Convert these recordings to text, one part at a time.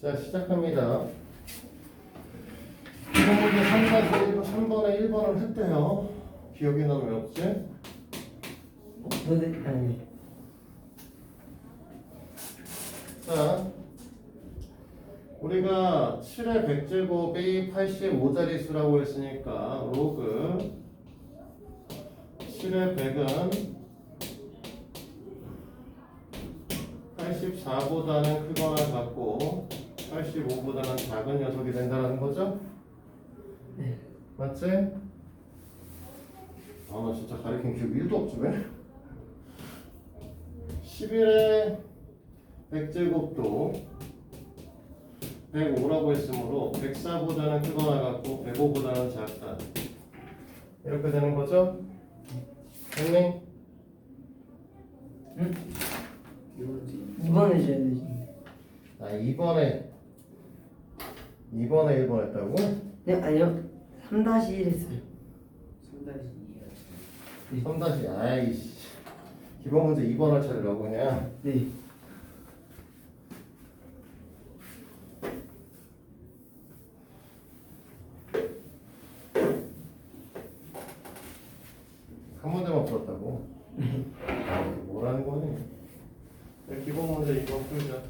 자, 시작합니다. 이번 문제 3번에 1번을 했대요. 기억이 나면 왜 없지? 아니. 자, 우리가 7의 100제곱이 85자리 수라고 했으니까 로그 7의 100은 84보다는 크거나 같고 85보다는 작은 녀석이 된다는 거죠? 네. 맞지? 아, 나 진짜 가리킨 기억 1도 없지 왜? 11의 100제곱도 105라고 했으므로 104보다는 크거나 같고 105보다는 작다. 이렇게 되는 거죠? 됐니? 응? 2번 해줘야 되지. 아, 2번에 1번 했다고? 네, 아니요. 3-1 했어요. 3다시 아이씨 기본 문제 2번 할 차례라고 그냥. 네. 한 문제만 풀었다고? 뭐라는 거니? 기본 문제 2번 풀자.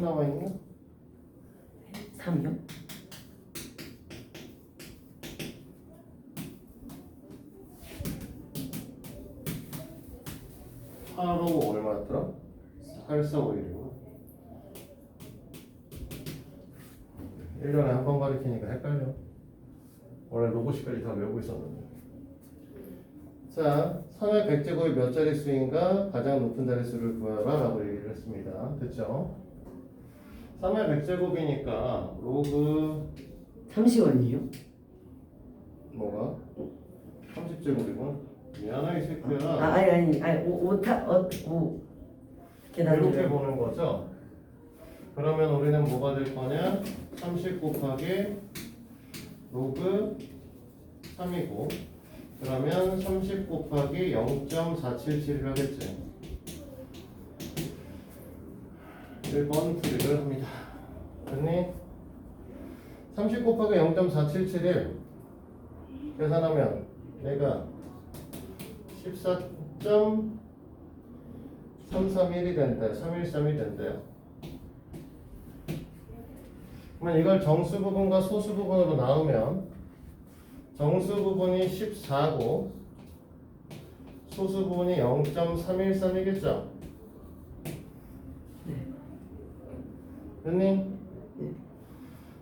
나와 있나? 3이요? 하루 얼마였더라? 8451이고 1년에 한 번 가르치니까 헷갈려. 원래 로고시까지 다 외우고 있었는데. 자, 3의 100제곱이 몇 자릿수인가? 가장 높은 자릿수를 구하라 라고 얘기를 했습니다. 됐죠? 3의 100제곱이니까 로그 30원이에요? 뭐가? 30제곱이군. 미안해 이 새끼야. 아니. 이렇게 보는 거죠? 그러면 우리는 뭐가 될 거냐? 30 곱하기 로그 3이고 그러면 30 곱하기 0.477을 하겠지. 1번 풀이를 합니다. 됐니? 30 곱하기 0.477을 계산하면 얘가 14.331이 된대. 313이 된대요. 그러면 이걸 정수 부분과 소수 부분으로 나누면 정수 부분이 14고 소수 부분이 0.313이겠죠? 됐니? 네.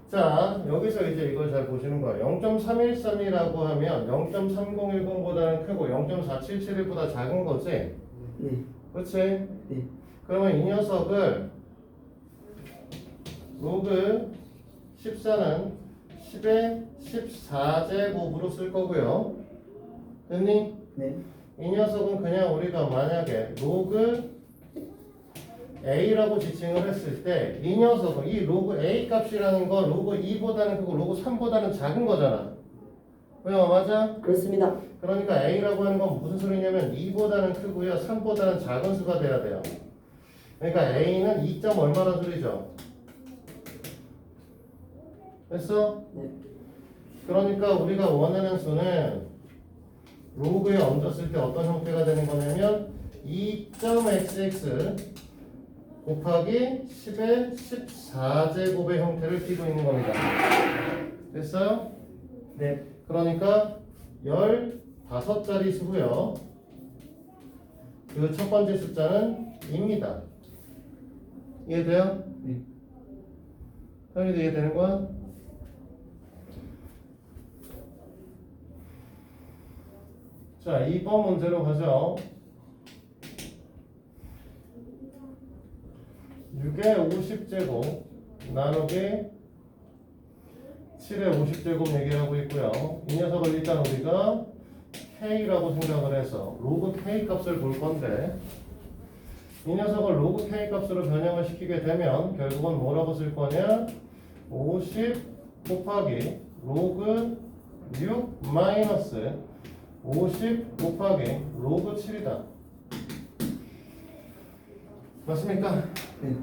자, 여기서 이제 이걸 잘 보시는 거예요. 0.313이라고 하면 0.3010보다는 크고 0.477보다 작은 거지? 네. 그렇지? 네. 그러면 이 녀석을 로그 14는 10의 14제곱으로 쓸 거고요. 됐니? 네. 이 녀석은 그냥 우리가 만약에 로그 A라고 지칭을 했을 때 이 녀석은 이 로그 A 값이라는 건 로그 2보다는 크고 로그 3보다는 작은 거잖아. 왜요? 맞아? 그렇습니다. 그러니까 A라고 하는 건 무슨 소리냐면 2보다는 크고요 3보다는 작은 수가 돼야 돼요. 그러니까 A는 2. 얼마란 소리죠? 됐어? 네. 그러니까 우리가 원하는 수는 로그에 얹었을 때 어떤 형태가 되는 거냐면 2.xx 곱하기 10의 14제곱의 형태를 띠고 있는 겁니다. 됐어요? 네. 그러니까 15자리 수고요. 그 첫 번째 숫자는 2입니다. 이해돼요? 네. 형이도 이해되는 거야? 자, 2번 문제로 가죠. 6의 50제곱 나누기 7의 50제곱 얘기를 하고 있고요. 이 녀석을 일단 우리가 K라고 생각을 해서 로그 K 값을 볼 건데 이 녀석을 로그 K 값으로 변형을 시키게 되면 결국은 뭐라고 쓸 거냐? 50 곱하기 로그 6 마이너스 50 곱하기 로그 7이다. 맞습니까? 네.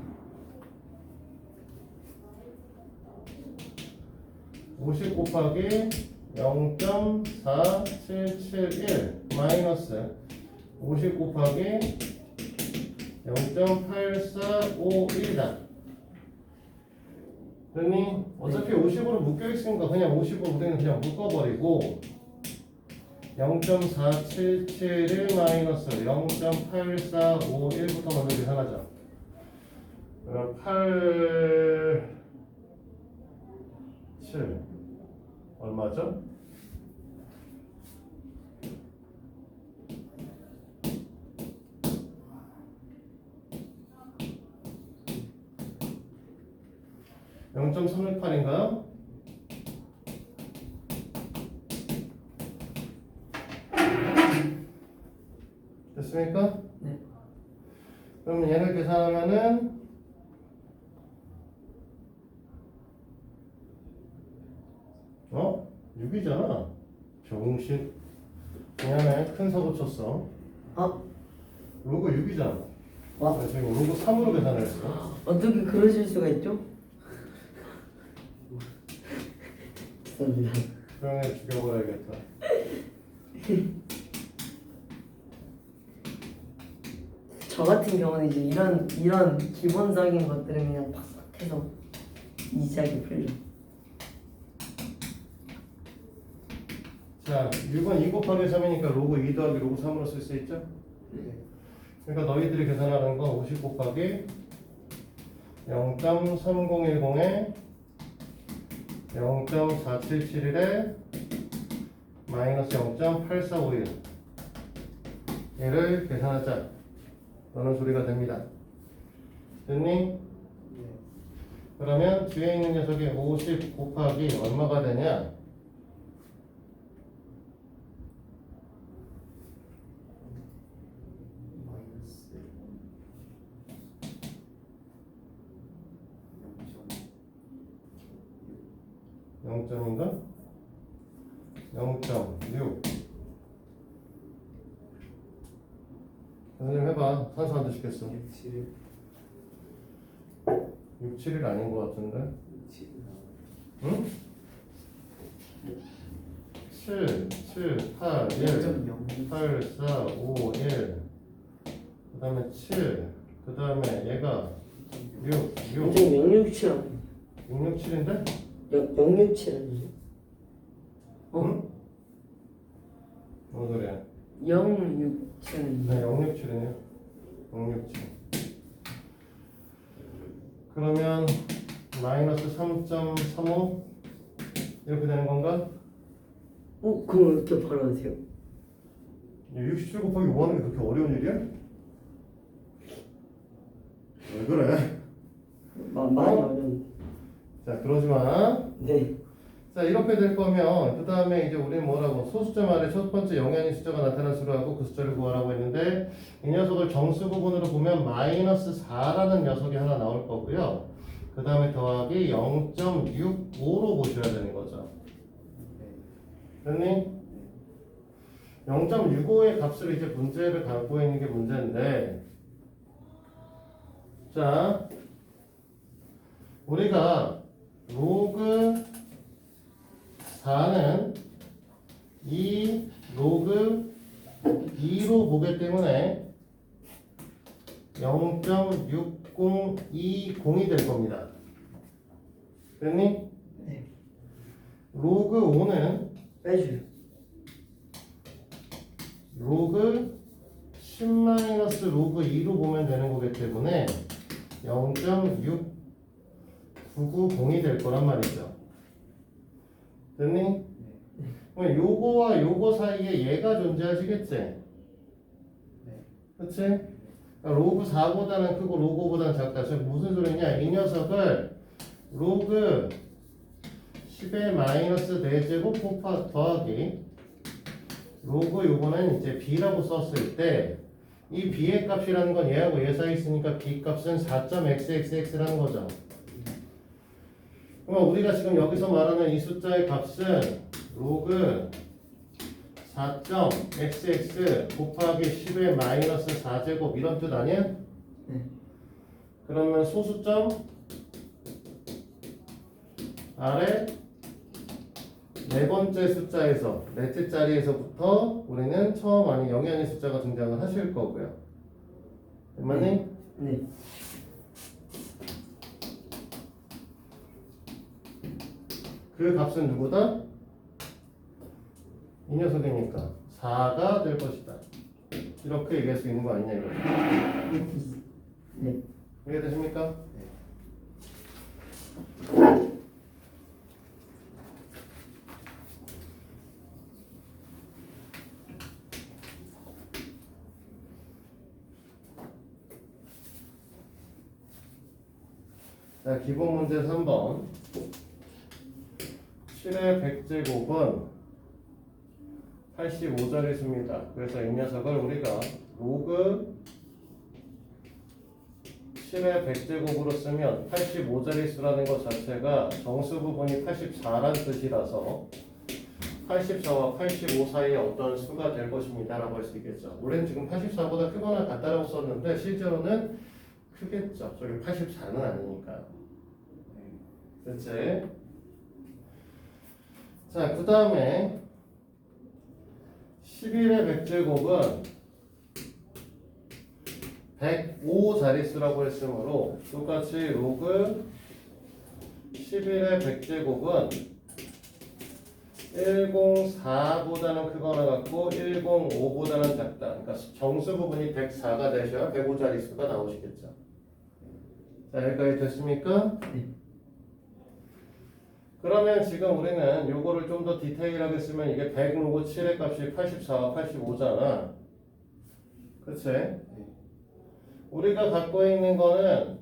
50 곱하기 0.4771 마이너스 50 곱하기 0.8451이다. 그러니 어차피 50으로 묶여있으니까 그냥 50으로 우리는 그냥 묶어버리고 0.4771 마이너스 0.8451부터 먼저 계산하자. 그럼 7 얼마죠? (0.368인가요) 됐습니까? 네. 그러면 얘를 계산하면은 어? 6이잖아. 병신. 미안해. 큰 사고 쳤어. 로그 6이잖아. 와. 지금 로그 3으로 계산했어. 어떻게 그러실 수가 있죠? 죄송합니다. 그러면 죽여버려야겠다. 저 같은 경우는 이제 이런 기본적인 것들은 그냥 팍팍해서 이지하게 풀죠. 자, 6은 2 곱하기 3이니까 로그 2 더하기 로그 3으로 쓸 수 있죠? 그러니까 너희들이 계산하는 건 50 곱하기 0.3010에 0.4771에 마이너스 0.8451 얘를 계산하자. 라는 소리가 됩니다. 됐니? 그러면 뒤에 있는 녀석이 50 곱하기 얼마가 되냐? (0.) 0점인가? 0.6 선생님 해봐. 산수 안 드시겠어? 6, 7일 아닌 것 같은데? 응? 7, 7, 8, 1 8, 4, 5, 1 그 다음에 7 그 다음에 얘가 6, 6 067 아니에요? 667인데? 067 아니에요? 응? 뭔 소리야? 067 네, 067이네요. 067. 그러면 마이너스 3.35 이렇게 되는 건가? 그럼 어떻게 바로 하세요? 67 곱하기 5 하는 게 그렇게 어려운 일이야? 왜 그래? 많이 어려운데. 자, 그러지 마. 네. 자, 이렇게 될 거면 그 다음에 이제 우리는 뭐라고 소수점 아래 첫 번째 영향인 숫자가 나타난 수로 하고 그 숫자를 구하라고 했는데 이 녀석을 정수 부분으로 보면 마이너스 4라는 녀석이 하나 나올 거고요. 그 다음에 더하기 0.65로 보셔야 되는 거죠. 됐니? 0.65의 값을 이제 문제를 갖고 있는 게 문제인데 자, 우리가 로그 4는 이 로그 2로 보기 때문에 0.6020이 될 겁니다. 됐니? 네. 로그 5는 빼줘요. 로그 10 로그 2로 보면 되는 거기 때문에 0.6990이 될 거란 말이죠. 됐니? 그럼 요거와 요거 사이에 얘가 존재하시겠지? 그치? 그러니까 로그 4보다는 크고 로그보다는 작다. 지금 무슨 소리냐? 이 녀석을 로그 10의 마이너스 4제곱 더하기 로그 요거는 이제 b라고 썼을 때 이 b의 값이라는 건 얘하고 얘 사이 있으니까 b 값은 4.xxx라는 거죠. 그럼 우리가 지금 여기서 말하는 이 숫자의 값은 로그 4.xx 곱하기 10의 마이너스 4제곱 이런 뜻 아니야? 네. 그러면 소수점 아래 네 번째 숫자에서 넷째 자리에서부터 우리는 처음 아닌 영향의 숫자가 등장을 하실 거고요. 맞니? 네. 그 값은 누구다? 이 녀석이니까 4가 될 것이다. 이렇게 얘기할 수 있는 거 아니냐 이거죠. 네. 이해되십니까? 자, 기본 문제 3번. 7의 100제곱은 85자리 수입니다. 그래서 이 녀석을 우리가 로그 7의 100제곱으로 쓰면 85자리 수라는 것 자체가 정수 부분이 84란 뜻이라서 84와 85 사이에 어떤 수가 될 것입니다 라고 할 수 있겠죠. 우리는 지금 84보다 크거나 같다라고 썼는데 실제로는 크겠죠. 저기 84는 아니니까. 그치? 자, 그 다음에 11의 100제곱은 105 자릿수라고 했으므로 똑같이 로그 11의 100제곱은 104보다는 크거나 같고 105보다는 작다. 그러니까 정수 부분이 104가 되셔야 105 자릿수가 나오시겠죠. 자, 여기까지 됐습니까? 네. 그러면 지금 우리는 요거를 좀 더 디테일하게 쓰면 이게 100 로그 7의 값이 84와 85잖아. 그치? 우리가 갖고 있는 거는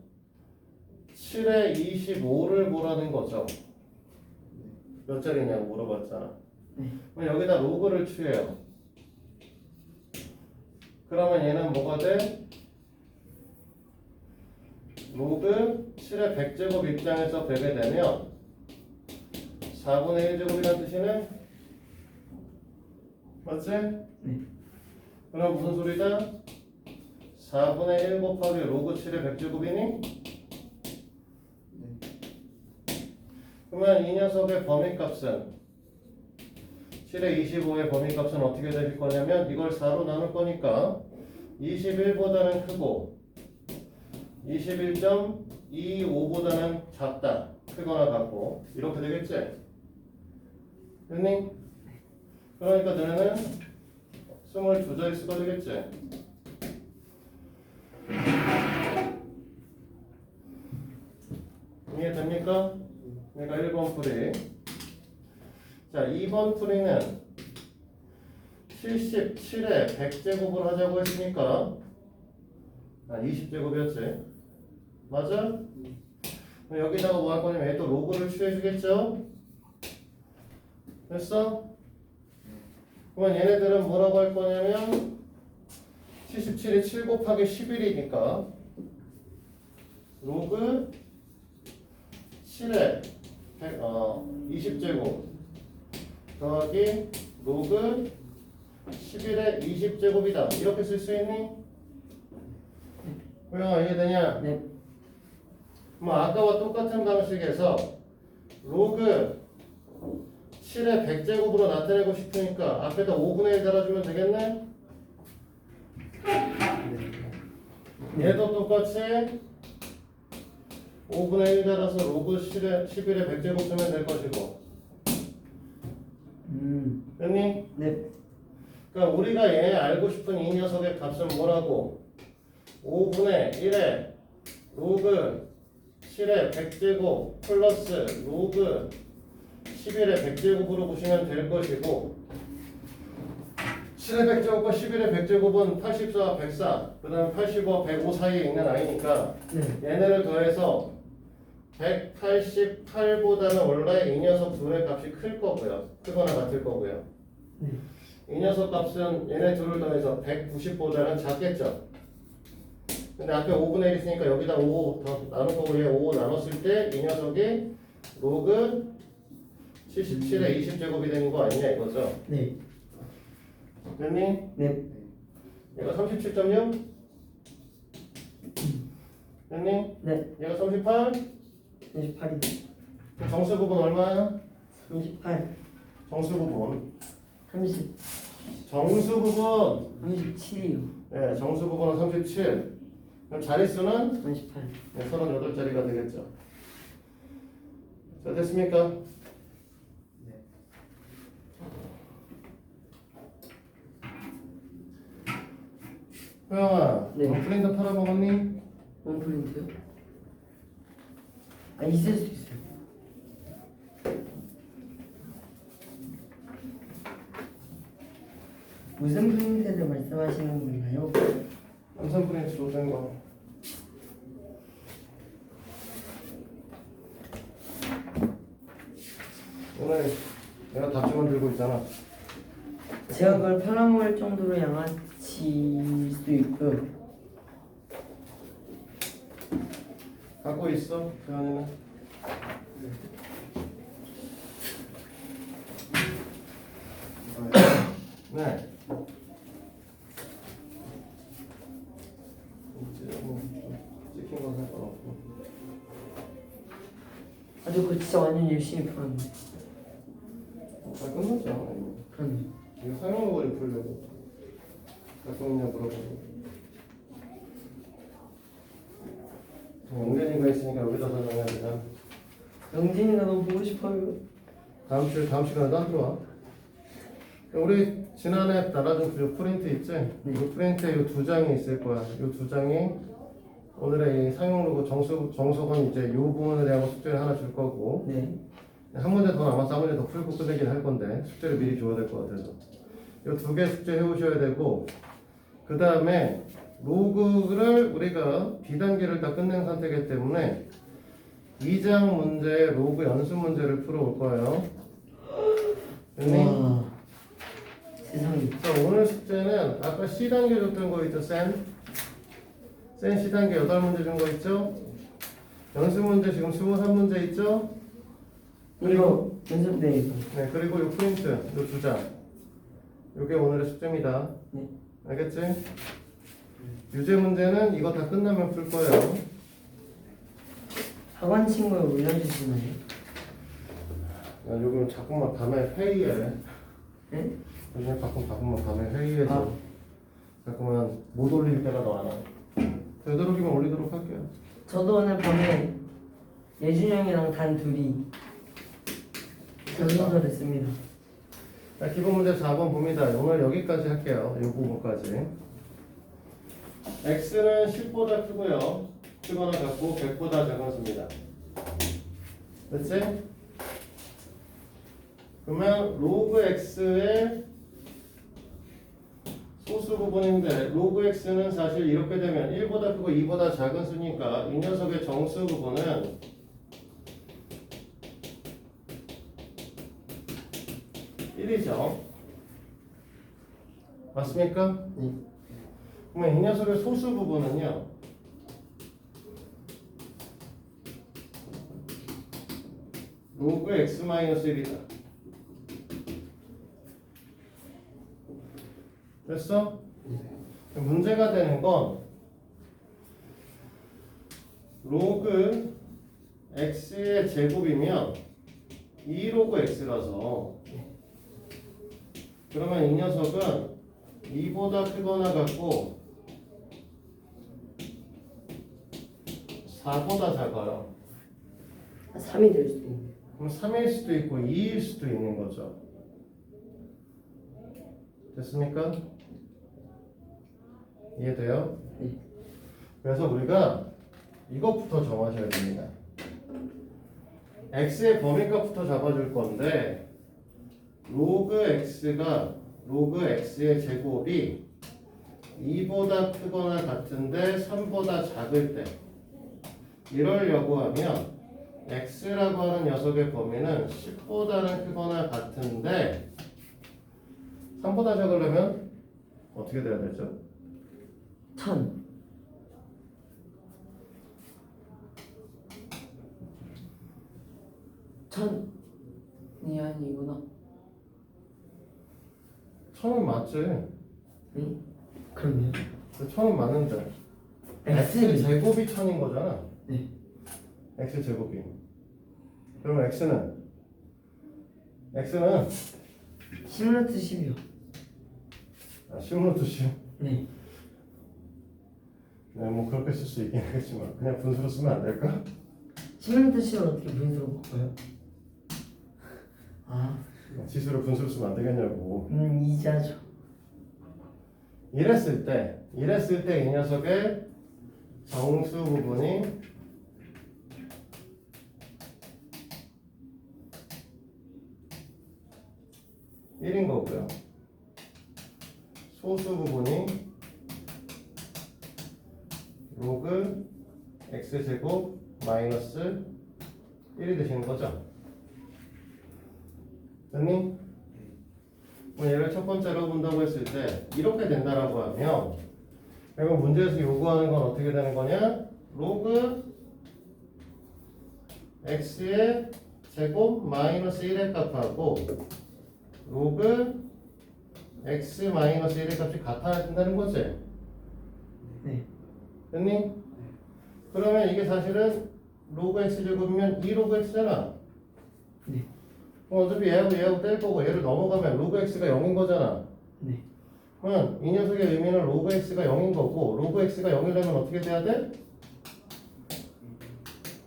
7의 25를 보라는 거죠. 몇 자리냐고 물어봤잖아. 그럼 여기다 로그를 취해요. 그러면 얘는 뭐가 돼? 로그 7의 100제곱 입장에서 되게 되면 4분의 1제곱이라는 뜻이네? 맞지? 네. 그럼 무슨 소리다? 4분의 1 곱하기 로그 7의 100제곱이니? 그러면 이 녀석의 범위값은 7의 25의 범위값은 어떻게 될 거냐면 이걸 4로 나눌 거니까 21보다는 크고 21.25보다는 작다. 크거나 같고 이렇게 되겠지? 됐니? 그러니까 너네는 22자릿수가 되겠지? 이해됩니까? 그러니까 1번 풀이. 자, 2번 풀이는 77에 100제곱을 하자고 했으니까 20제곱이었지? 맞아? 그럼 여기다가 뭐 할 거냐면 얘도 로그를 취해주겠죠? 됐어? 그러면 얘네들은 뭐라고 할 거냐면 77이 7 곱하기 11이니까 로그 7에 20제곱 더하기 로그 11에 20제곱이다. 이렇게 쓸 수 있니? 호영아 이해되냐? 네. 뭐 아까와 똑같은 방식에서 로그 7의 100제곱으로 나타내고 싶으니까 앞에다 5분의 1 달아주면 되겠네? 얘도 똑같이 5분의 1 달아서 로그 11의 100제곱 쓰면 될 것이고 됐니? 네. 그러니까 우리가 얘 알고 싶은 이 녀석의 값은 뭐라고? 5분의 1에 로그 7의 100제곱 플러스 로그 11의 100제곱으로 보시면 될 것이고 7의 100제곱과 11의 100제곱은 84와 104 그 다음에 85와 105 사이에 있는 아이니까 네. 얘네를 더해서 188보다는 원래 이 녀석 둘의 값이 클 거고요. 크거나 같을 거고요. 네. 이 녀석 값은 얘네 둘을 더해서 190보다는 작겠죠. 근데 앞에 5분의 1 있으니까 여기다 5 더 나눈 거고 얘 5 나눴을 때 이 녀석이 로그 77에 20제곱이 되는 거 아니냐 이거죠? 네. 됐니? 네. 얘가 37.6? 됐니? 네. 얘가 38? 38이다. 그럼 정수 부분 얼마야? 38. 정수 부분 30. 정수 부분 37이요. 네, 정수 부분은 37 그럼 자릿수는 38. 네, 38자리가 되겠죠. 자, 됐습니까? 네. 호영아, 네. 너 프린터 팔아먹었니? 원프린트요? 아, 있을 수 있어요. 무슨 프린트를 말씀하시는 건가요? 삼성 프린트로 된 거. 오늘 내가 답지만 들고 있잖아. 제가 그걸 팔아먹을 정도로 양아치일 수도 있고요. 갖고 있어, 그 안에는. 네. 이제 뭐 찍힌 건 상관없고. 아주 그거 진짜 완전 열심히 풀었네. 다 끝났잖아. 이거. 그러네. 이거 사용료를 풀려고. 갖고 있냐 물어보고. 옹gen이가 있으니까 여기다 설명해야 되잖아. 영진이가 너무 보고 싶어요. 다음 시간에 또 안 들어와. 우리 지난해 나라준 그 프린트 있지? 이 프린트에 이 두 장이 있을 거야. 이 두 장이 오늘의 이 사용로고 정석은 이제 이 부분에 대한 숙제를 하나 줄 거고 네. 한 문제 더 남아서 한 문제 더 풀고 끝내긴 할 건데 숙제를 미리 줘야 될 것 같아서 이 두 개 숙제 해오셔야 되고 그 다음에 로그를 우리가 B단계를 다 끝낸 상태이기 때문에 2장 문제 로그 연습 문제를 풀어올 거예요. 됐니? 와. 세상에. 자, 오늘 숙제는 아까 C단계 줬던 거 있죠? 센 C단계 8문제 준 거 있죠? 연습 문제 지금 23문제 있죠? 이거 연습돼 이거. 네, 그리고 요 프린트, 요 두 장. 요게 오늘의 숙제입니다. 네. 알겠지? 유제 문제는 이거 다 끝나면 풀 거예요. 학원 친구에 올려주시나요? 야, 요즘 자꾸만 밤에 회의해. 네? 요즘 자꾸만 밤에 회의해서 자꾸만 못 올릴 때가 많아. 되도록이면 올리도록 할게요. 저도 오늘 밤에 예준이 형이랑 단 둘이 결론을 했습니다. 자, 기본 문제 4번 봅니다. 오늘 여기까지 할게요. 이 부분까지. x는 10보다 크고요. 크거나 같고 100보다 작은 수입니다. 됐지? 그러면 로그 x의 소수 부분인데 로그 x는 사실 이렇게 되면 1보다 크고 2보다 작은 수니까 이 녀석의 정수 부분은 1이죠. 맞습니까? 네. 그러면 이 녀석의 소수 부분은요. 로그 x-1이다. 됐어? 문제가 되는 건 로그 x의 제곱이면 2로그 x라서 그러면 이 녀석은 2보다 크거나 같고 4보다 작아요. 3이 될 수도 있네. 그럼 3일 수도 있고 2일 수도 있는 거죠. 됐습니까? 이해돼요? 네. 그래서 우리가 이것부터 정하셔야 됩니다. x의 범위값부터 잡아줄 건데 로그 x의 제곱이 2보다 크거나 같은데 3보다 작을 때 이러려고 하면 x라고 하는 녀석의 범위는 10보다는 크거나 같은데 3보다 작으려면 어떻게 돼야 되죠? 1000. 1000은 맞지. 응? 그럼요. 1000은 맞는데 x X는 제곱이 1000인 거잖아. 네. x 제곱이. 그러면 x는 10루트 10이요. 10루트 10. 네. 네, 뭐 그렇게 쓸 수 있긴 하겠지만 그냥 분수로 쓰면 안 될까? 10루트 10을 어떻게 분수로 바꿔요? 아, 지수를 분수로 쓰면 안 되겠냐고. 이자죠. 이랬을 때 이 녀석의 정수 부분이 (1) 인 거고요. 소수 부분이 로그 x제곱 마이너스 1이 되시는 거죠? 됐니? 뭐 얘를 첫 번째로 본다고 했을 때 이렇게 된다라고 하면 그러면 문제에서 요구하는 건 어떻게 되는 거냐? 로그 x의 제곱 마이너스 1의 값하고 로그 x 마이너스 1의 값이 같아야 된다는 거지? 네. 됐니? 그러면 이게 사실은 로그 x 제곱이면 2로그 x잖아. 네. 어차피 얘하고 뗄 거고 얘를 넘어가면 로그 x가 0인 거잖아. 네. 그러면 이 녀석의 의미는 로그 x가 0인 거고 로그 x가 0이려면 어떻게 돼야 돼?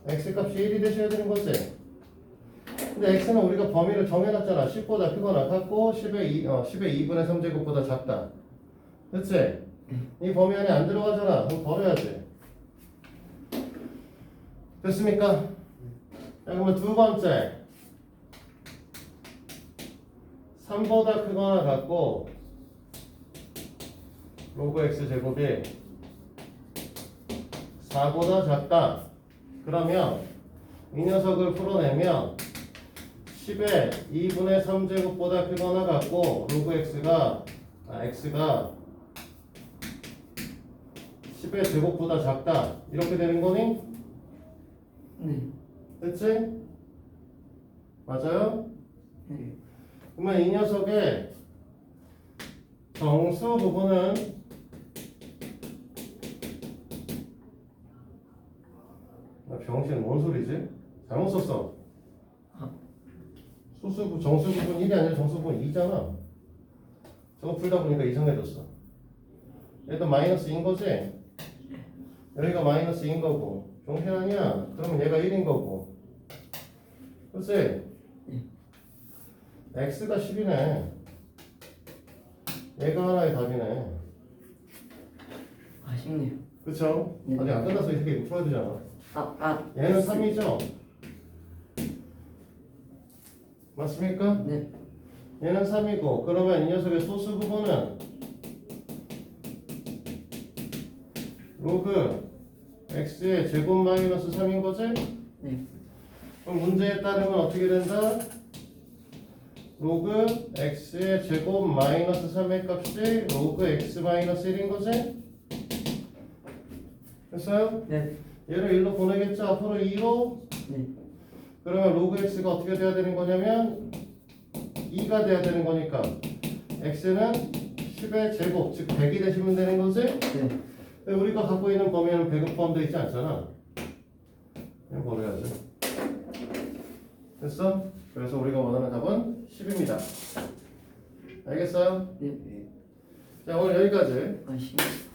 x 값이 1이 되셔야 되는 거지. 근데 x는 우리가 범위를 정해놨잖아. 10보다 크거나 같고 10의 2분의 3제곱보다 작다. 그치? 이 범위 안에 안 들어가잖아. 그럼 버려야지. 됐습니까? 자, 그러면 두 번째 3보다 크거나 같고 로그 x 제곱이 4보다 작다. 그러면 이 녀석을 풀어내면 10의 2분의 3제곱보다 크거나 같고 로그 x가 10의 제곱보다 작다. 이렇게 되는 거니? 네. 됐지? 맞아요? 네. 그러면 이 녀석의 정수 부분은 병신 뭔 소리지? 잘못 썼어. 정수 부분 1이 아니라 정수 부분 2잖아. 저거 풀다 보니까 이상해졌어. 얘도 마이너스인 거지? 여기가 마이너스인 거고 정신 아니야? 그러면 얘가 1인 거고 그치? x가 10이네. 얘가 하나의 답이네. 아쉽네요. 그쵸? 네. 아직 안 끝났어. 이 새끼 이거 풀어야 되잖아. 얘는 3이죠? 맞습니까? 네. 얘는 3이고 그러면 이 녀석의 소수 부분은 로그 x의 제곱 마이너스 3인 거지? 네. 그럼 문제에 따르면 어떻게 된다? 로그 x의 제곱 마이너스 3의 값이 로그 x 마이너스 1인 거지? 됐어요? 네. 얘를 1로 보내겠죠? 앞으로 2로? 네. 그러면 로그 x가 어떻게 돼야 되는 거냐면 2가 돼야 되는 거니까 x는 10의 제곱, 즉 100이 되시면 되는 거지? 네. 근데 우리가 갖고 있는 범위에는 100은 포함되어 있지 않잖아. 그냥 버려야지. 됐어? 그래서 우리가 원하는 답은 10입니다. 알겠어요? 네. 자, 오늘 여기까지. 아쉽네.